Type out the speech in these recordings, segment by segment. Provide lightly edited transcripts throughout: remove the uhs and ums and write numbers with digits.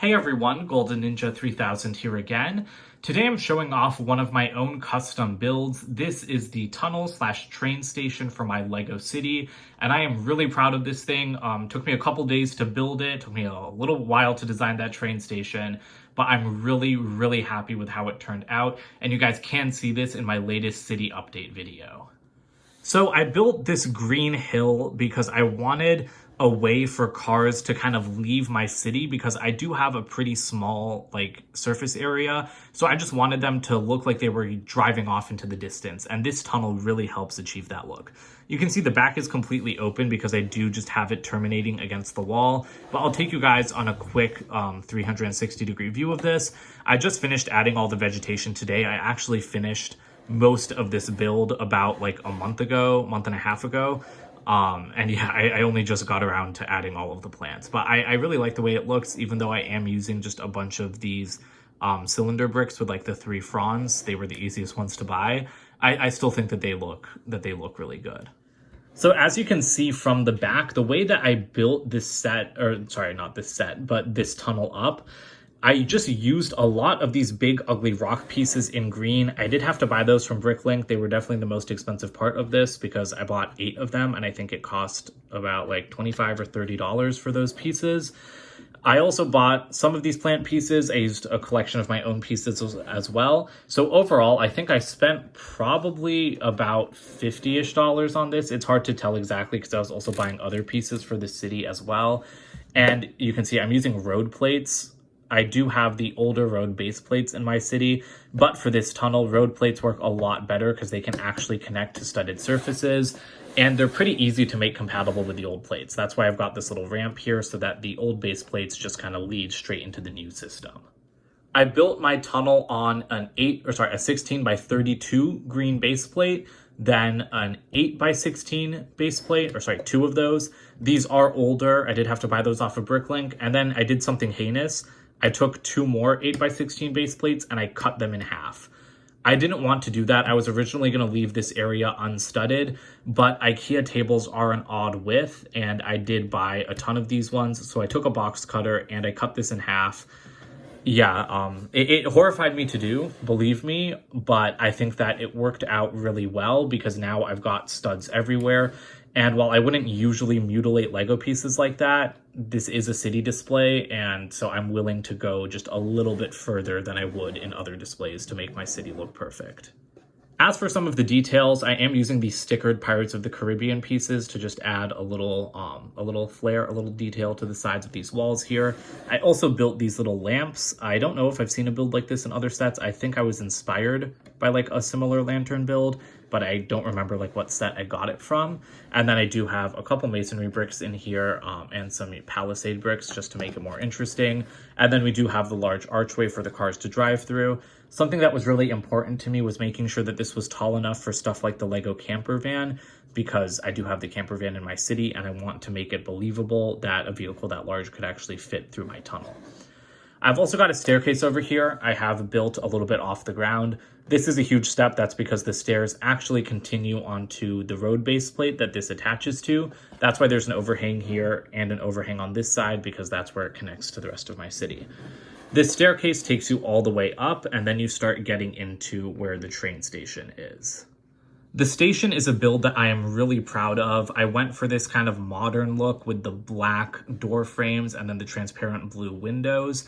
Hey everyone, Golden Ninja 3000 here again. Today I'm showing off one of my own custom builds. This is the tunnel slash train station for my Lego city, and I am really proud of this thing. Took me a couple days to build it, took me a little while to design that train station, but I'm really happy with how it turned out, and you guys can see this in my latest city update video. So I built this green hill because I wanted a way for cars to kind of leave my city because I do have a pretty small surface area. So I just wanted them to look like they were driving off into the distance. And this tunnel really helps achieve that look. You can see the back is completely open because I do just have it terminating against the wall. But I'll take you guys on a quick 360-degree view of this. I just finished adding all the vegetation today. I actually finished most of this build about a month and a half ago. And yeah, I only just got around to adding all of the plants, but I really like the way it looks, even though I am using just a bunch of these cylinder bricks with the 3 fronds. They were the easiest ones to buy. I still think that they look really good. So as you can see from the back, the way that I built this set, or sorry, not this set, but this tunnel up, I just used a lot of these big ugly rock pieces in green. I did have to buy those from Bricklink. They were definitely the most expensive part of this because I bought 8 of them and I think it cost about $25 or $30 for those pieces. I also bought some of these plant pieces. I used a collection of my own pieces as well. So overall, I think I spent probably about $50-ish on this. It's hard to tell exactly because I was also buying other pieces for the city as well. And you can see I'm using road plates. I do have the older road base plates in my city, but for this tunnel, road plates work a lot better because they can actually connect to studded surfaces, and they're pretty easy to make compatible with the old plates. That's why I've got this little ramp here so that the old base plates just kind of lead straight into the new system. I built my tunnel on a 16 by 32 green base plate, then an 8 by 16 base plate, 2 of those. These are older. I did have to buy those off of Bricklink, and then I did something heinous. I took 2 more 8 by 16 base plates and I cut them in half. I didn't want to do that. I was originally going to leave this area unstudded, but IKEA tables are an odd width and I did buy a ton of these ones. So I took a box cutter and I cut this in half. Yeah, it horrified me to do, believe me, but I think that it worked out really well because now I've got studs everywhere. And while I wouldn't usually mutilate Lego pieces like that, this is a city display, and so I'm willing to go just a little bit further than I would in other displays to make my city look perfect. As for some of the details, I am using these stickered Pirates of the Caribbean pieces to just add a little flair, a little detail to the sides of these walls here. I also built these little lamps. I don't know if I've seen a build like this in other sets. I think I was inspired by a similar lantern build, but I don't remember what set I got it from. And then I do have a couple masonry bricks in here and some palisade bricks just to make it more interesting. And then we do have the large archway for the cars to drive through. Something that was really important to me was making sure that this was tall enough for stuff like the Lego camper van, because I do have the camper van in my city and I want to make it believable that a vehicle that large could actually fit through my tunnel. I've also got a staircase over here. I have built a little bit off the ground. This is a huge step. That's because the stairs actually continue onto the road base plate that this attaches to. That's why there's an overhang here and an overhang on this side, because that's where it connects to the rest of my city. This staircase takes you all the way up, and then you start getting into where the train station is. The station is a build that I am really proud of. I went for this kind of modern look with the black door frames and then the transparent blue windows.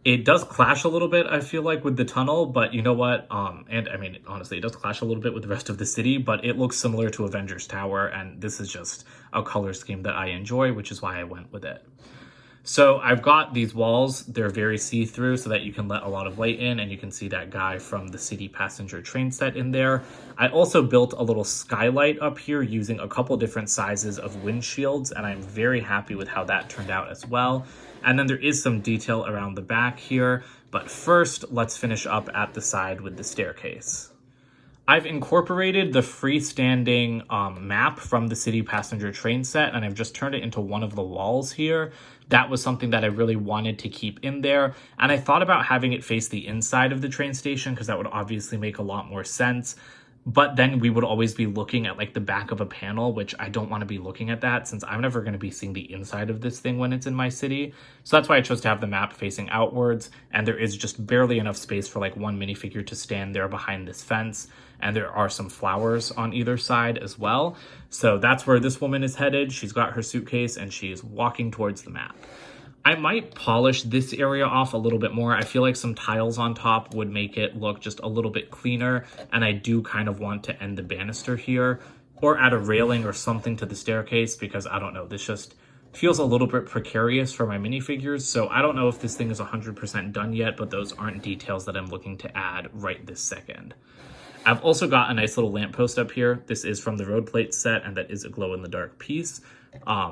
It does clash a little bit, I feel like, with the tunnel, but you know what? And I mean, honestly, it does clash a little bit with the rest of the city, but it looks similar to Avengers Tower, and this is just a color scheme that I enjoy, which is why I went with it. So I've got these walls. They're very see-through so that you can let a lot of light in, and you can see that guy from the city passenger train set in there. I also built a little skylight up here using a couple different sizes of windshields, and I'm very happy with how that turned out as well. And then there is some detail around the back here, but first let's finish up at the side with the staircase. I've incorporated the freestanding map from the city passenger train set, and I've just turned it into one of the walls here. That was something that I really wanted to keep in there, and I thought about having it face the inside of the train station because that would obviously make a lot more sense. but then we would always be looking at like the back of a panel, which I don't want to be looking at that since I'm never going to be seeing the inside of this thing when it's in my city. So that's why I chose to have the map facing outwards, and there is just barely enough space for like one minifigure to stand there behind this fence, and there are some flowers on either side as well. So that's where this woman is headed. She's got her suitcase and she's walking towards the map. I might polish this area off a little bit more. I feel like some tiles on top would make it look just a little bit cleaner, and I do kind of want to end the banister here or add a railing or something to the staircase because I don't know, this just feels a little bit precarious for my minifigures. So I don't know if this thing is 100% done yet, but those aren't details that I'm looking to add right this second. I've also got a nice little lamppost up here. This is from the road plate set, and that is a glow-in-the-dark piece.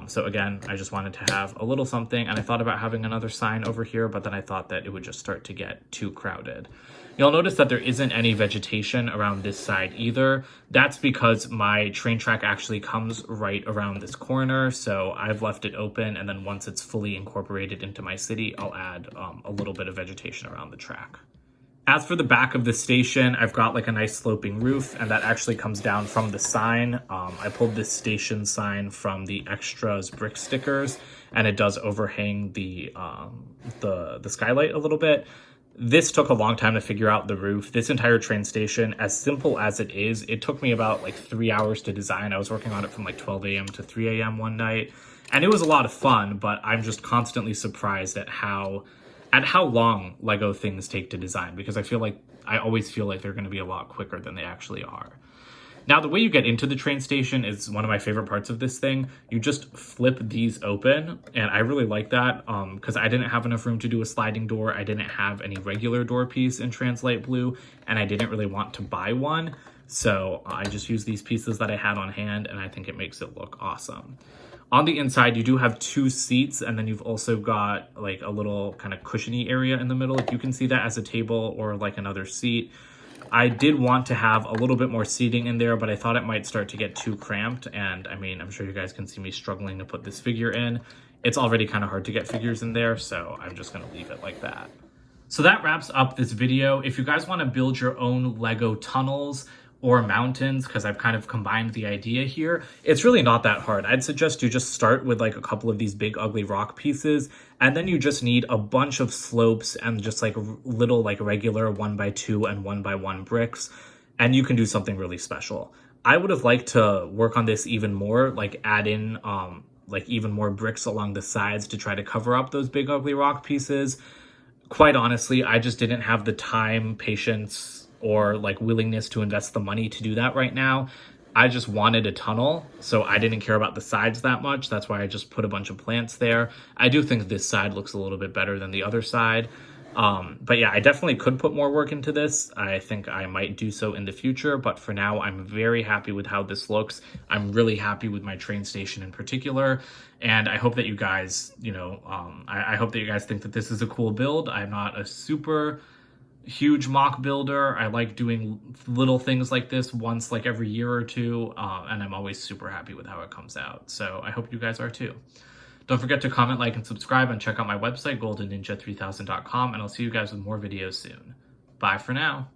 So again, I just wanted to have a little something, and I thought about having another sign over here, but then I thought that it would just start to get too crowded. You'll notice that there isn't any vegetation around this side either. That's because my train track actually comes right around this corner, so I've left it open, and then once it's fully incorporated into my city, I'll add a little bit of vegetation around the track. As for the back of the station, I've got like a nice sloping roof, and that actually comes down from the sign. I pulled this station sign from the extras brick stickers, and it does overhang the skylight a little bit. This took a long time to figure out the roof. This entire train station, as simple as it is, it took me about like 3 hours to design. I was working on it from like 12 a.m. to 3 a.m. one night, and it was a lot of fun, but I'm just constantly surprised at how long Lego things take to design, because I always feel like they're going to be a lot quicker than they actually are. Now, the way you get into the train station is one of my favorite parts of this thing. You just flip these open, and I really like that because I didn't have enough room to do a sliding door. I didn't have any regular door piece in Translite Blue, and I didn't really want to buy one. So I just used these pieces that I had on hand, and I think it makes it look awesome. On the inside, you do have 2 seats, and then you've also got like a little kind of cushiony area in the middle. If you can see that as a table or like another seat. I did want to have a little bit more seating in there, but I thought it might start to get too cramped. And I mean, I'm sure you guys can see me struggling to put this figure in. It's already kind of hard to get figures in there, so I'm just going to leave it like that. So that wraps up this video. If you guys want to build your own Lego tunnels or mountains, because I've kind of combined the idea here, it's really not that hard. I'd suggest you just start with like a couple of these big ugly rock pieces, and then you just need a bunch of slopes and just like little like regular 1x2 and 1x1 bricks, and you can do something really special. I would have liked to work on this even more, like add in like even more bricks along the sides to try to cover up those big ugly rock pieces. Quite honestly, I just didn't have the time, patience, or like willingness to invest the money to do that right now. I just wanted a tunnel, so I didn't care about the sides that much. That's why I just put a bunch of plants there. I do think this side looks a little bit better than the other side. But yeah, I definitely could put more work into this. I think I might do so in the future, but for now, I'm very happy with how this looks. I'm really happy with my train station in particular, and I hope that you guys, I hope that you guys think that this is a cool build. I'm not a super huge MOC builder. I like doing little things like this once like every year or two, and I'm always super happy with how it comes out. So I hope you guys are too. Don't forget to comment, like, and subscribe, and check out my website, goldenninja3000.com, and I'll see you guys with more videos soon. Bye for now.